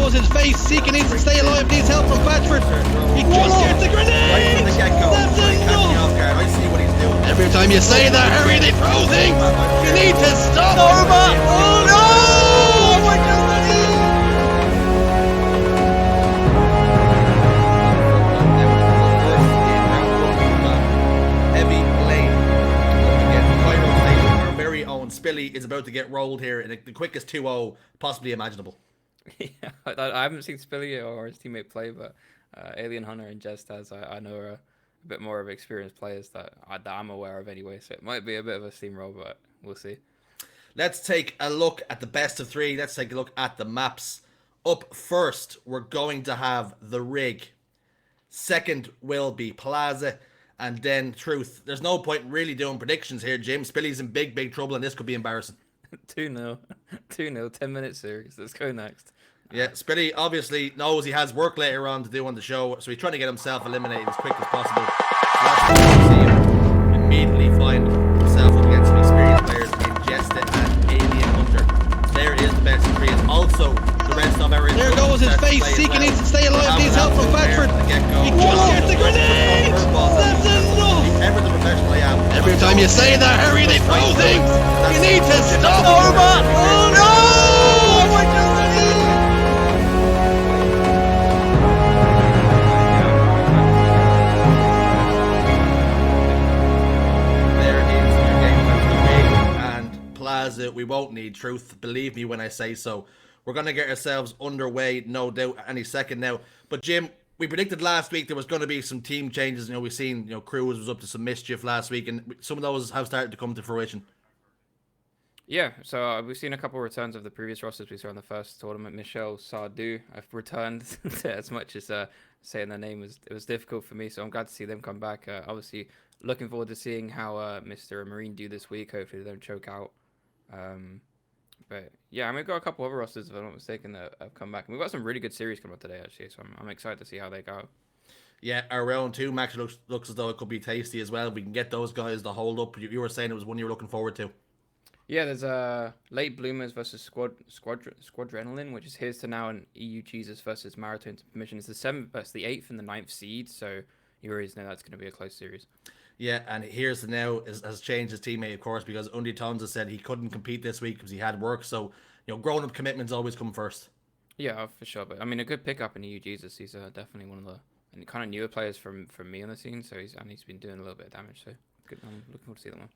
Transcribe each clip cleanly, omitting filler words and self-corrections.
goes his face. Seeker needs to stay alive, needs help from Batchford. He just gets the grenade! Right from the get-go. That's He's catching me off guard. I see what he's doing. Every time you say that, Harry, they throw things! You need to stop! Norma! Oh no! Oh my God! Heavy lane. Again, Cairo Station, our very own Spilly is about to get rolled here in the quickest 2-0 possibly imaginable. Yeah, I haven't seen Spilly or his teammate play, but Alien Hunter and Jestaz, I know are a bit more of experienced players that I'm aware of anyway, so it might be a bit of a steamroll, but we'll see. Let's take a look at the best of three. Let's take a look at the maps. Up first, we're going to have the Rig. Second will be Plaza. And then Truth. There's no point in really doing predictions here, Jim. Spilly's in big, big trouble, and this could be embarrassing. 2-0. 2-0, 10-minute series. Let's go next. Yeah, Spilly obviously knows he has work later on to do on the show, so he's trying to get himself eliminated as quick as possible. So that's what we see him immediately find himself up against some experienced players in Jesta and Alien Hunter. There is the best of three, and also the rest of our... There goes his face. Seeker needs to stay alive, needs help from Batchford. He just gets the grenade! That's enough! Ever the professional I am. Every time you say that, Harry, they throw things! You need to stop! Norma! Oh no! Oh my God! Plaza, we won't need Truth, believe me when I say so. We're going to get ourselves underway, no doubt, any second now. But Jim, we predicted last week there was going to be some team changes. You know, we've seen, you know, Cruz was up to some mischief last week, and some of those have started to come to fruition. Yeah, so we've seen a couple of returns of the previous rosters we saw in the first tournament. Michelle Sardou have returned as much as saying their name was difficult for me, so I'm glad to see them come back. Obviously, looking forward to seeing how Mr. and Marine do this week. Hopefully they don't choke out. But yeah, I mean, we've got a couple other rosters, if I'm not mistaken, that have come back. And we've got some really good series coming up today, actually, so I'm excited to see how they go. Yeah, our round two match looks as though it could be tasty as well. We can get those guys to hold up. You were saying it was one you were looking forward to. Yeah, there's Late Bloomers versus Squadrenalin, which is here's to now, and EU Jesus versus Marathon Permission. It's the 8th and the 9th seed, so you always know that's going to be a close series. Yeah, and here's the now has changed his teammate, of course, because Undy Tonza said he couldn't compete this week because he had work. So, you know, grown-up commitments always come first. Yeah, for sure. But I mean, a good pickup in EU Jesus. He's definitely one of the kind of newer players from me on the scene. So he's been doing a little bit of damage. So good. I'm looking forward to see that one.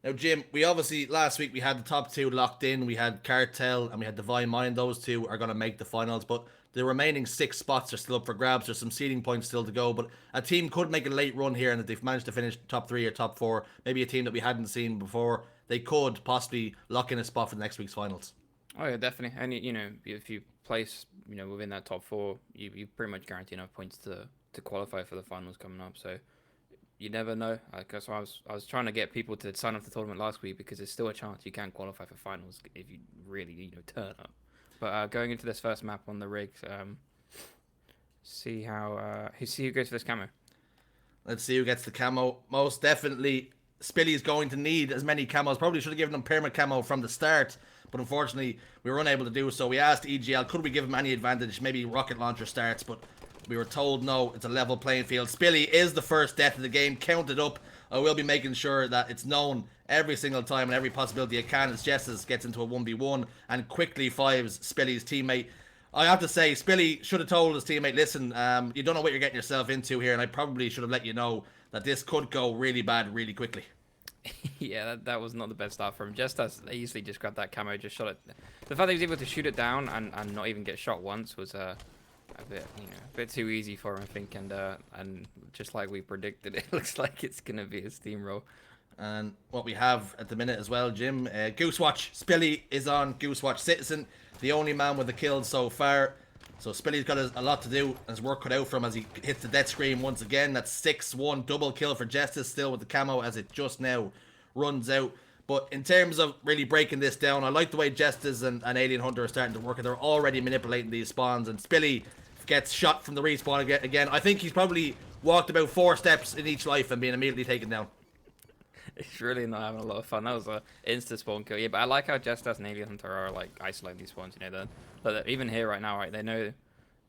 Now, Jim, we obviously last week we had the top two locked in. We had Cartel and we had Divine Mind. Those two are going to make the finals, but the remaining 6 spots are still up for grabs. There's some seeding points still to go, but a team could make a late run here, and if they've managed to finish top 3 or top 4, maybe a team that we hadn't seen before, they could possibly lock in a spot for the next week's finals. Oh yeah, definitely. And you know, if you place, you know, within that top 4, you pretty much guarantee enough points to qualify for the finals coming up. So you never know. Because I was trying to get people to sign up to the tournament last week because there's still a chance you can qualify for finals if you really turn up. But going into this first map on the rigs, see who goes for this camo. Let's see who gets the camo. Most definitely, Spilly is going to need as many camos. Probably should have given him perma camo from the start, but unfortunately we were unable to do so. We asked EGL, could we give him any advantage? Maybe rocket launcher starts, but we were told no, it's a level playing field. Spilly is the first death of the game, counted up. I will be making sure that it's known every single time and every possibility it can as Jesses gets into a 1v1 and quickly fives Spilly's teammate. I have to say, Spilly should have told his teammate, listen, you don't know what you're getting yourself into here, and I probably should have let you know that this could go really bad really quickly. Yeah, that was not the best start for him. Just as easily just grabbed that camo, just shot it. The fact that he was able to shoot it down and not even get shot once was a bit too easy for him, I think, and just like we predicted, it looks like it's gonna be a steamroll. And what we have at the minute as well, Jim, Goosewatch. Spilly is on Goosewatch Citizen, the only man with a kill so far. So Spilly's got a lot to do and his work cut out for him as he hits the death screen once again. That's 6-1 double kill for Justice, still with the camo as it just now runs out. But in terms of really breaking this down, I like the way Justice and Alien Hunter are starting to work. They're already manipulating these spawns, and Spilly gets shot from the respawn again. I think he's probably walked about 4 steps in each life and being immediately taken down. He's really not having a lot of fun. That was a insta spawn kill. Yeah, but I like how Jestas and Alien Hunter are like isolating these spawns. You know, but even here right now, right, they know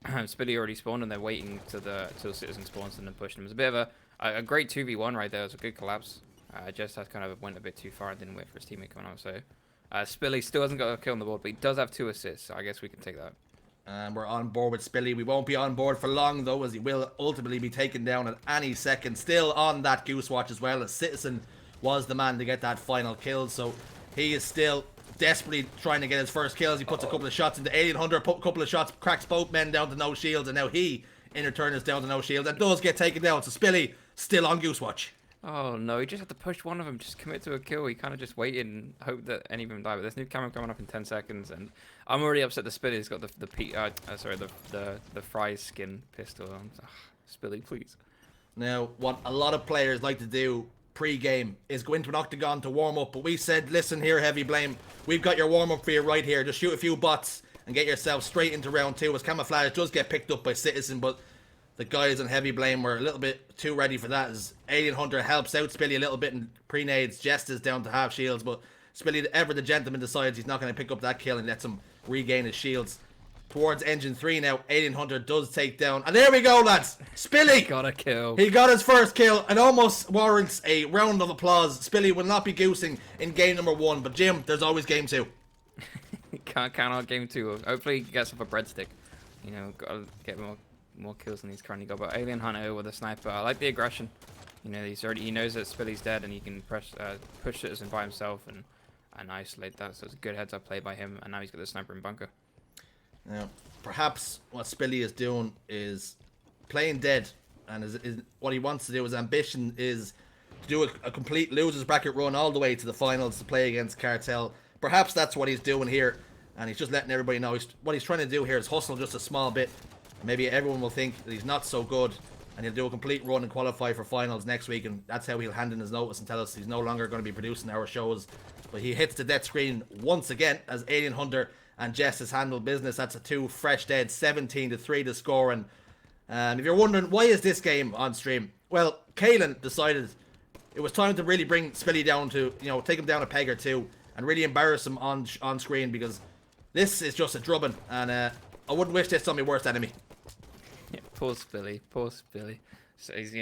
Spilly already spawned and they're waiting till the Citizen spawns and then pushing them. It's a bit of a great 2v1 right there. It was a good collapse. Jestas kind of went a bit too far and didn't wait for his teammate coming out. So Spilly still hasn't got a kill on the board, but he does have 2 assists. So I guess we can take that. And we're on board with Spilly. We won't be on board for long, though, as he will ultimately be taken down at any second. Still on that Goose Watch as well, as Citizen was the man to get that final kill. So he is still desperately trying to get his first kills. He puts a couple of shots into Alien Hunter, put a couple of shots, cracks both men down to no shields, and now he, in return, is down to no shields and does get taken down. So Spilly still on Goose Watch. Oh no, he just had to push one of them, just commit to a kill. He kind of just waited and hoped that any of them die. But there's new camera coming up in 10 seconds, and I'm already upset. The Spilly's got the Fry's skin pistol. Spilly, please. Now, what a lot of players like to do pre-game is go into an octagon to warm up, but we said, listen here, Heavy Blame, we've got your warm up for you right here. Just shoot a few bots and get yourself straight into round 2. As Camouflage does get picked up by Citizen, but the guys on Heavy Blame were a little bit too ready for that, as Alien Hunter helps out Spilly a little bit and pre-nades Jestas down to half shields, but Spilly, ever the gentleman, decides he's not going to pick up that kill and lets him regain his shields. Towards Engine 3 now, Alien Hunter does take down, and there we go, lads! Spilly got a kill. He got his first kill and almost warrants a round of applause. Spilly will not be goosing in game number 1, but Jim, there's always game 2. Can't count out game 2. Hopefully he gets up a breadstick. You know, gotta get more kills than he's currently got. But Alien Hunter with a sniper, I like the aggression. You know, he knows that Spilly's dead and he can push Citizen by himself and isolate that. So it's a good heads up play by him, and now he's got the sniper in bunker. Now, perhaps what Spilly is doing is playing dead, and is what he wants to do. His ambition is to do a complete losers bracket run all the way to the finals to play against Cartel. Perhaps that's what he's doing here, and he's just letting everybody know what he's trying to do here is hustle just a small bit. Maybe everyone will think that he's not so good, and he'll do a complete run and qualify for finals next week, and that's how he'll hand in his notice and tell us he's no longer going to be producing our shows. But he hits the death screen once again as Alien Hunter and Jess handle business. That's a 2 fresh dead, 17-3 to score. And if you're wondering why is this game on stream, well, Kalen decided it was time to really bring Spilly down to, you know, take him down a peg or two and really embarrass him on screen, because this is just a drubbing, and I wouldn't wish this on my worst enemy. Yeah, poor Spilly, poor Spilly. So he's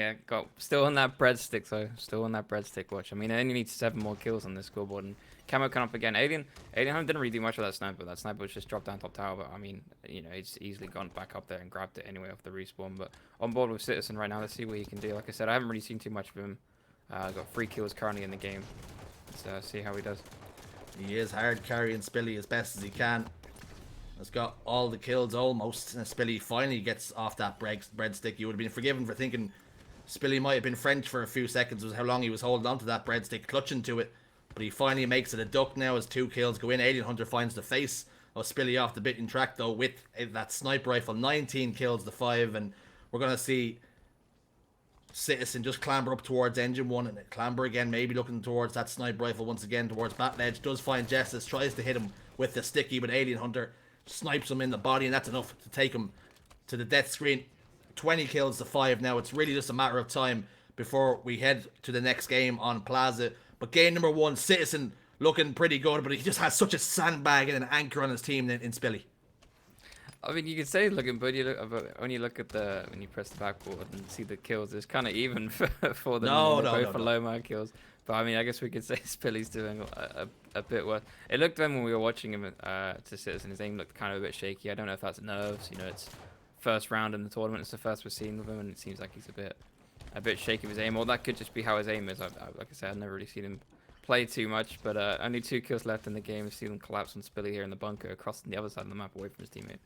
still on that breadstick though, still on that breadstick watch. I mean, I only need 7 more kills on this scoreboard, and Camo come up again. Alien Hunter didn't really do much with that sniper. That sniper was just dropped down top tower, but I mean, you know, he's easily gone back up there and grabbed it anyway off the respawn. But on board with Citizen right now, let's see what he can do. Like I said, I haven't really seen too much of him. Got 3 kills currently in the game. Let's see how he does. He is hard carrying Spilly as best as he can. Has got all the kills almost, and Spilly finally gets off that breadstick. You would have been forgiven for thinking Spilly might have been French for a few seconds, was how long he was holding on to that breadstick, clutching to it. But he finally makes it a duck now as 2 kills go in. Alien Hunter finds the face of Spilly off the beaten track though with that sniper rifle. 19 kills to 5, and we're going to see Citizen just clamber up towards Engine 1 and clamber again, maybe looking towards that sniper rifle once again towards Bat Ledge. Does find Justice, tries to hit him with the sticky, but Alien Hunter snipes him in the body, and that's enough to take him to the death screen. 20 kills to 5 now. It's really just a matter of time before we head to the next game on Plaza. But game number 1, Citizen looking pretty good, but he just has such a sandbag and an anchor on his team in Spilly. I mean, you could say looking, but when you look at when you press the backboard and see the kills, it's kind of even for them. Both for low amount kills. But I mean, I guess we could say Spilly's doing a bit worse. It looked then when we were watching him to Citizen, his aim looked kind of a bit shaky. I don't know if that's nerves. You know, it's first round in the tournament. It's the first we've seen with him, and it seems like he's a bit shaky with his aim. Or that could just be how his aim is. Like I said, I've never really seen him play too much. But only 2 kills left in the game. We've seen him collapse on Spilly here in the bunker, across the other side of the map, away from his teammate.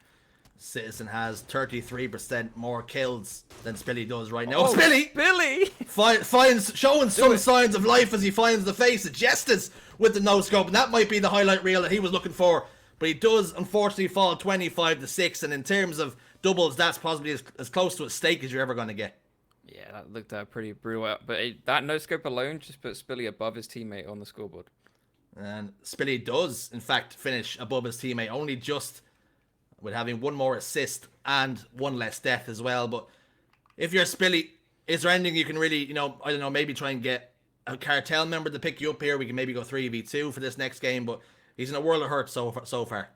Citizen has 33% more kills than Spilly does right now. Oh, Spilly! Spilly! Showing some signs of life as he finds the face of Justice with the no-scope, and that might be the highlight reel that he was looking for. But he does, unfortunately, fall 25-6, and in terms of doubles, that's possibly as close to a stake as you're ever going to get. Yeah, that looked pretty brutal. But that no-scope alone just put Spilly above his teammate on the scoreboard. And Spilly does, in fact, finish above his teammate, only just with having 1 more assist and 1 less death as well. But if you're Spilly, is there anything you can really, I don't know, maybe try and get a cartel member to pick you up here, we can maybe go 3v2 for this next game, but he's in a world of hurt so far.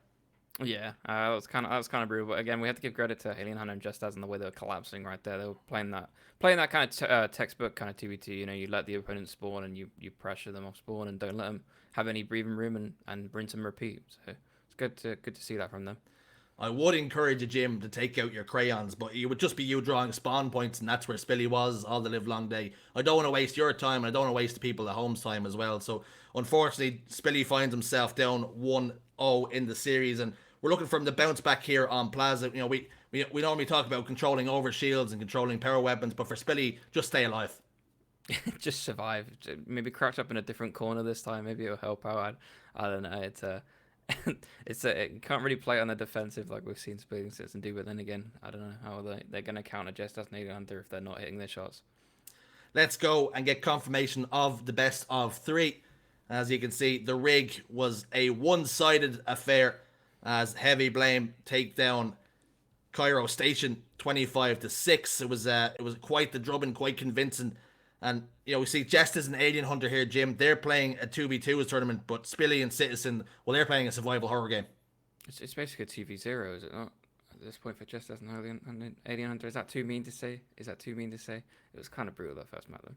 Yeah, that was kind of brutal. But again, we have to give credit to Alien Hunter and Just As in the way they were collapsing right there. They were playing that kind of textbook kind of 2v2. You know, you let the opponent spawn and you pressure them off spawn and don't let them have any breathing room and rinse and repeat. So it's good to see that from them. I would encourage you, Jim, to take out your crayons, but it would just be you drawing spawn points, and that's where Spilly was all the live long day. I don't want to waste your time, and I don't want to waste the people at home's time as well. So, unfortunately, Spilly finds himself down 1-0 in the series, and we're looking for him to bounce back here on Plaza. You know, we normally talk about controlling over shields and controlling power weapons, but for Spilly, just stay alive. Just survive. Maybe crouch up in a different corner this time. Maybe it'll help out. I don't know. You can't really play on the defensive like we've seen Splitting Citizen do, but then again, I don't know how they're going to counter Just As Alien Hunter if they're not hitting their shots. Let's go and get confirmation of the best of 3. As you can see, the rig was a one-sided affair as Heavy Blame take down Cairo Station 25-6. It was quite the drubbing, quite convincing. And, you know, we see Jesters and Alien Hunter here, Jim. They're playing a 2v2 tournament, but Spilly and Citizen, well, they're playing a survival horror game. It's basically a 2v0, is it not? At this point for Jesters and Alien Hunter. Is that too mean to say? It was kind of brutal, that first map, though.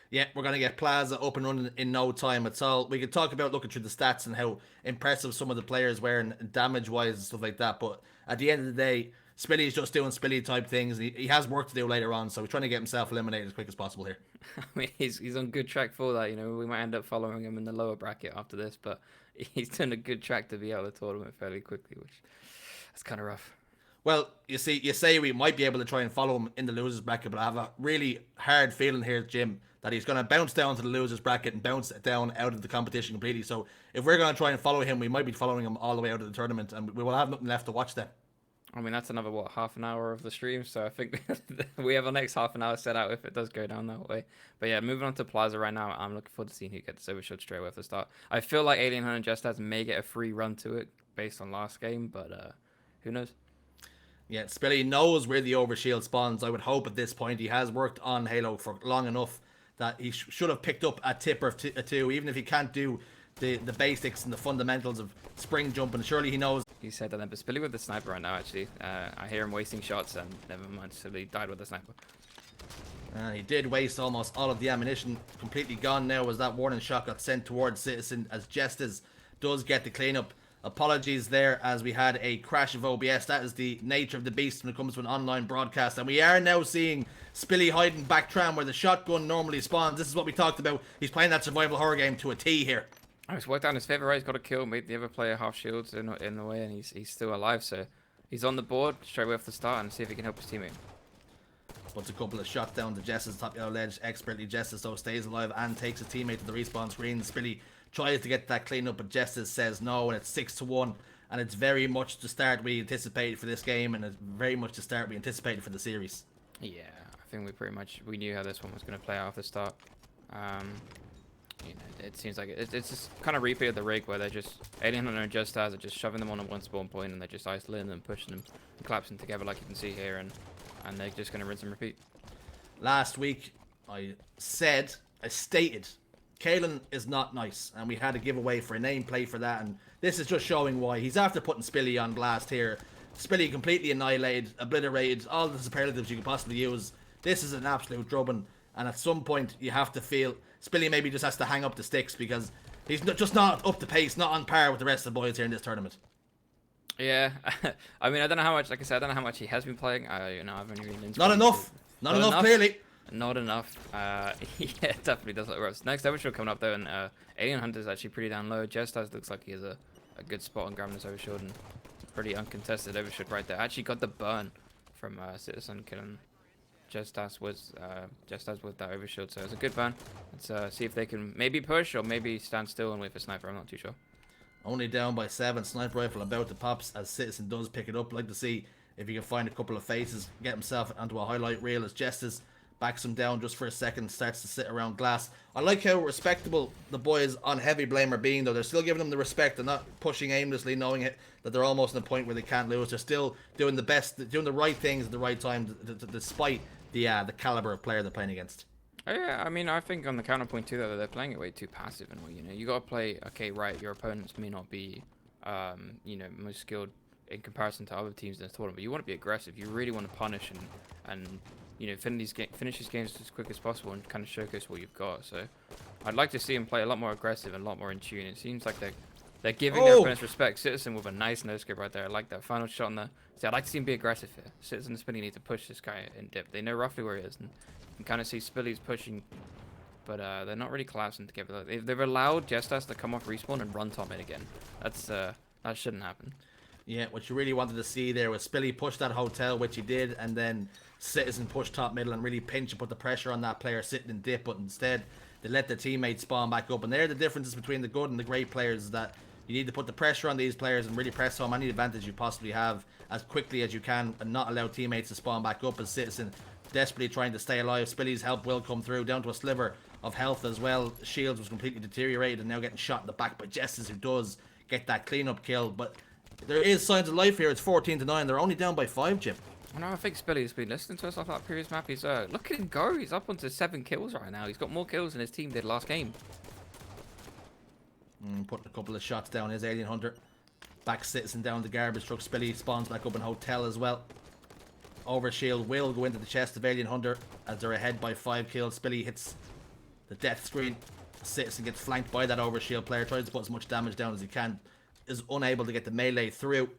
Yeah, we're going to get Plaza up and running in no time at all. We could talk about looking through the stats and how impressive some of the players were and damage-wise and stuff like that, but at the end of the day, Spilly is just doing Spilly type things. He has work to do later on, so he's trying to get himself eliminated as quick as possible here. I mean, he's on good track for that. You know, we might end up following him in the lower bracket after this, but he's done a good track to be out of the tournament fairly quickly, which that's kind of rough. Well, you say we might be able to try and follow him in the losers bracket, but I have a really hard feeling here, Jim, that he's going to bounce down to the losers bracket and bounce down out of the competition completely. So if we're going to try and follow him, we might be following him all the way out of the tournament, and we will have nothing left to watch then. I mean, that's another, half an hour of the stream, so I think we have our next half an hour set out if it does go down that way. But yeah, moving on to Plaza right now, I'm looking forward to seeing who gets overshot straight away at the start. I feel like Alien Hunter and Just As may get a free run to it based on last game, but who knows? Yeah, Spilly knows where the overshield spawns. I would hope at this point he has worked on Halo for long enough that he should have picked up a tip or two, even if he can't do the basics and the fundamentals of spring jumping. Surely he knows. He said that then, but Spilly with the sniper right now, actually. I hear him wasting shots, and never mind, Spilly died with the sniper. He did waste almost all of the ammunition. Completely gone now as that warning shot got sent towards Citizen, as Jesters does get the cleanup. Apologies there as we had a crash of OBS. That is the nature of the beast when it comes to an online broadcast. And we are now seeing Spilly hiding back tram where the shotgun normally spawns. This is what we talked about. He's playing that survival horror game to a T here. Oh, it's worked out in his favor, right? He's got a kill, made the other player half shields in the way, and he's still alive. So he's on the board straight away off the start and see if he can help his teammate. Puts a couple of shots down to Jess's top yellow ledge. Expertly, Jess's though stays alive and takes a teammate to the respawn screen. Spilly tries to get that clean up, but Jess's says no, and it's 6-1. And it's very much the start we anticipated for this game, and it's very much the start we anticipated for the series. Yeah, I think we knew how this one was going to play out off the start. You know, it seems like it's just kind of repeat of the rig where they're just Alien Hunter and Just As are just shoving them on one spawn point, and they're just isolating them, pushing them, and collapsing together like you can see here, and they're just going to rinse and repeat. Last week, I stated, Kalen is not nice, and we had a giveaway for a nameplate for that, and this is just showing why. He's after putting Spilly on blast here. Spilly completely annihilated, obliterated, all the superlatives you could possibly use. This is an absolute drubbing, and at some point you have to feel Spilly maybe just has to hang up the sticks because he's just not up to pace, not on par with the rest of the boys here in this tournament. Yeah, I mean, I don't know how much, like I said, I don't know how much he has been playing. You know, I've only been Not enough, clearly. Not enough. Yeah, it definitely does look rough. Next overshield coming up though, and Alien Hunter's actually pretty down low. Just As looks like he has a good spot on grabbing this overshield, and pretty uncontested overshield right there. Actually got the burn from Citizen killing Just As with that overshield, so it's a good burn. Let's see if they can maybe push or maybe stand still and wait for sniper. I'm not too sure. Only down by 7. Sniper rifle about to pops as Citizen does pick it up. Like to see if he can find a couple of faces, get himself onto a highlight reel as Jesters backs him down just for a second, starts to sit around glass. I like how respectable the boys on Heavy Blame are being, though. They're still giving them the respect and not pushing aimlessly, knowing that they're almost at the point where they can't lose. They're still doing the right things at the right time, despite the caliber of player they're playing against. Oh, yeah, I mean, I think on the counterpoint too, that they're playing it way too passive and all. You got to play. Okay, right. Your opponents may not be, most skilled in comparison to other teams in this tournament, but you want to be aggressive. You really want to punish and finish these games as quick as possible and kind of showcase what you've got. So, I'd like to see them play a lot more aggressive and a lot more in tune. It seems like they're giving their opponents respect. Citizen with a nice no scope right there. I like that final shot on the. See, I'd like to see him be aggressive here. Citizen and Spinny need to push this guy in dip. They know roughly where he is, and you can kind of see Spilly's pushing, but they're not really collapsing together. They've allowed Jestas to come off respawn and run top mid again. That shouldn't happen. Yeah, what you really wanted to see there was Spilly push that hotel, which he did, and then Citizen push top middle and really pinch and put the pressure on that player sitting in dip, but instead they let the teammates spawn back up. And there are the differences between the good and the great players, is that you need to put the pressure on these players and really press home any advantage you possibly have as quickly as you can and not allow teammates to spawn back up, as Citizen desperately trying to stay alive. Spilly's help will come through, down to a sliver of health as well. Shields was completely deteriorated and now getting shot in the back by Justice, who does get that cleanup kill. But there is signs of life here. It's 14-9. They're only down by 5, Jim. I think Spilly's been listening to us off that previous map. He's look at him go. He's up onto 7 kills right now. He's got more kills than his team did last game. Putting a couple of shots down his Alien Hunter. Back Citizen down the garbage truck. Spilly spawns back up in Hotel as well. Overshield will go into the chest of Alien Hunter as they're ahead by 5 kills. Spilly hits the death screen. Citizen gets flanked by that Overshield player. Tries to put as much damage down as he can. Is unable to get the melee through.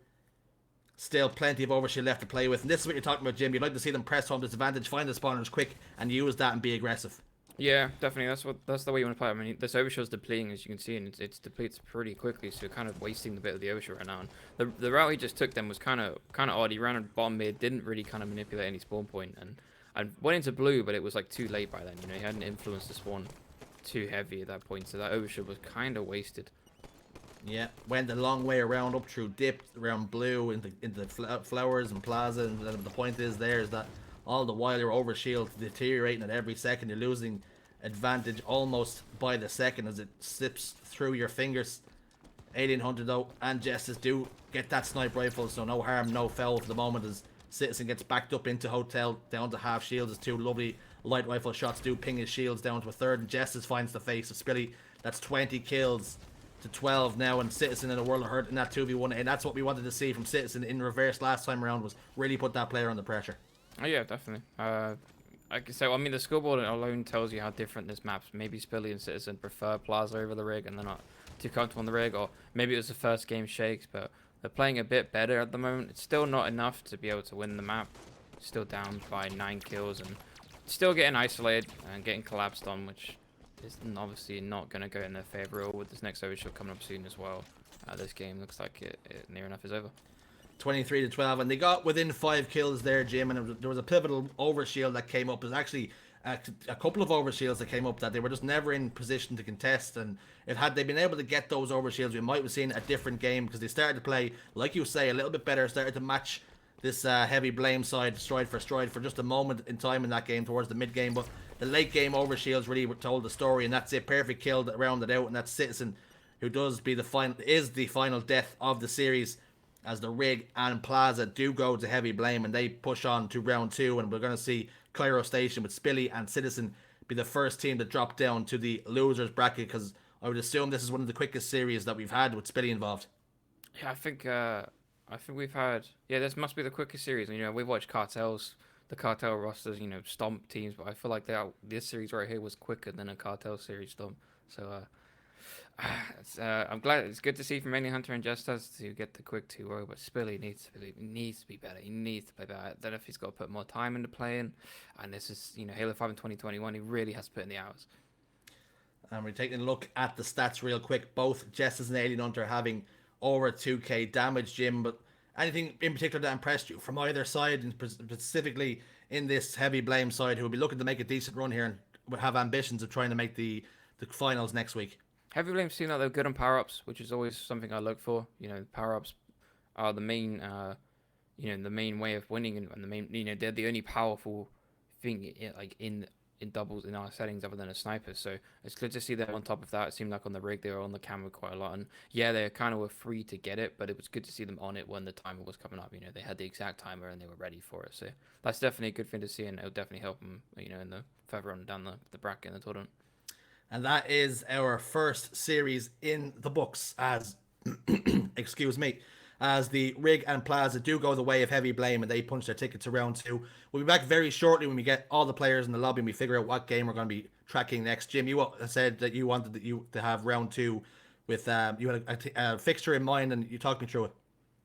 Still plenty of Overshield left to play with. And this is what you're talking about, Jim. You'd like to see them press home this advantage, find the spawners quick, and use that and be aggressive. Yeah, definitely. That's the way you want to play. I mean, this Overshield's depleting, as you can see, and it depletes pretty quickly. So you're kind of wasting the bit of the Overshield right now. And the route he just took then was kind of odd. He ran a bottom mid, didn't really kind of manipulate any spawn point, and went into blue, but it was like too late by then. He hadn't influenced the spawn too heavy at that point, so that Overshield was kind of wasted. Yeah, went a long way around, up through dip, around blue, into flowers and plaza, and the point is that all the while you're Overshield deteriorating at every second. You're losing advantage almost by the second as it slips through your fingers. Alien Hunter though and Justice do get that snipe rifle, so no harm, no foul for the moment, as Citizen gets backed up into Hotel down to half shields as 2 lovely light rifle shots do ping his shields down to a third, and Justice finds the face of Spilly. That's 20 kills to 12 now, and Citizen in a world of hurt in that 2v1, and that's what we wanted to see from Citizen in reverse last time around, was really put that player under pressure. Oh yeah, definitely. So I mean, the scoreboard alone tells you how different this map's. Maybe Spilly and Citizen prefer Plaza over the rig, and they're not too comfortable on the rig, or maybe it was the first game shakes, but they're playing a bit better at the moment. It's still not enough to be able to win the map. Still down by 9 kills and still getting isolated and getting collapsed on, which is obviously not going to go in their favor. With this next overshield coming up soon as well. This game looks like it near enough is over. 23-12, and they got within 5 kills there, Jim, and there was a pivotal Overshield that came up. There's actually a couple of Overshields that came up that they were just never in position to contest, and had they been able to get those Overshields, we might have seen a different game, because they started to play, like you say, a little bit better, started to match this heavy blame side stride for just a moment in time in that game towards the mid game, but the late game Overshields really told the story, and that's it. Perfect kill that rounded out, and that's Citizen, who is the final death of the series, as the rig and Plaza do go to heavy blame, and they push on to round 2, and we're going to see Cairo Station with Spilly and Citizen be the first team to drop down to the losers bracket, because I would assume this is one of the quickest series that we've had with Spilly involved. Yeah, I think we've had, this must be the quickest series. We've watched the cartel rosters, stomp teams, but I feel like this series right here was quicker than a cartel series stomp. So I'm glad. It's good to see from Alien Hunter and Justas to get the quick 2-0, but Spilly needs to be better. He needs to play better. I don't know if he's got to put more time into playing, and this is Halo 5 in 2021. He really has to put in the hours. And we're taking a look at the stats real quick. Both Justas and Alien Hunter having over 2k damage, Jim, but anything in particular that impressed you from either side, and specifically in this heavy blame side, who will be looking to make a decent run here and would have ambitions of trying to make the finals next week? Heavy Blame's seen that they're good on power-ups, which is always something I look for. Power-ups are the main, the main way of winning, and the main, they're the only powerful thing, in in doubles in our settings other than a sniper. So it's good to see them on top of that. It seemed like on the rig they were on the camera quite a lot, and yeah, they kind of were free to get it, but it was good to see them on it when the timer was coming up. You know, they had the exact timer and they were ready for it. So that's definitely a good thing to see, and it'll definitely help them, you know, in the further on down the bracket in the tournament. And that is our first series in the books as, excuse me, as the Rig and Plaza do go the way of Heavy Blame and they punch their ticket to round 2. We'll be back very shortly when we get all the players in the lobby and we figure out what game we're going to be tracking next. Jim, you said that you wanted to have round 2 with, you had a fixture in mind and you talked me through it.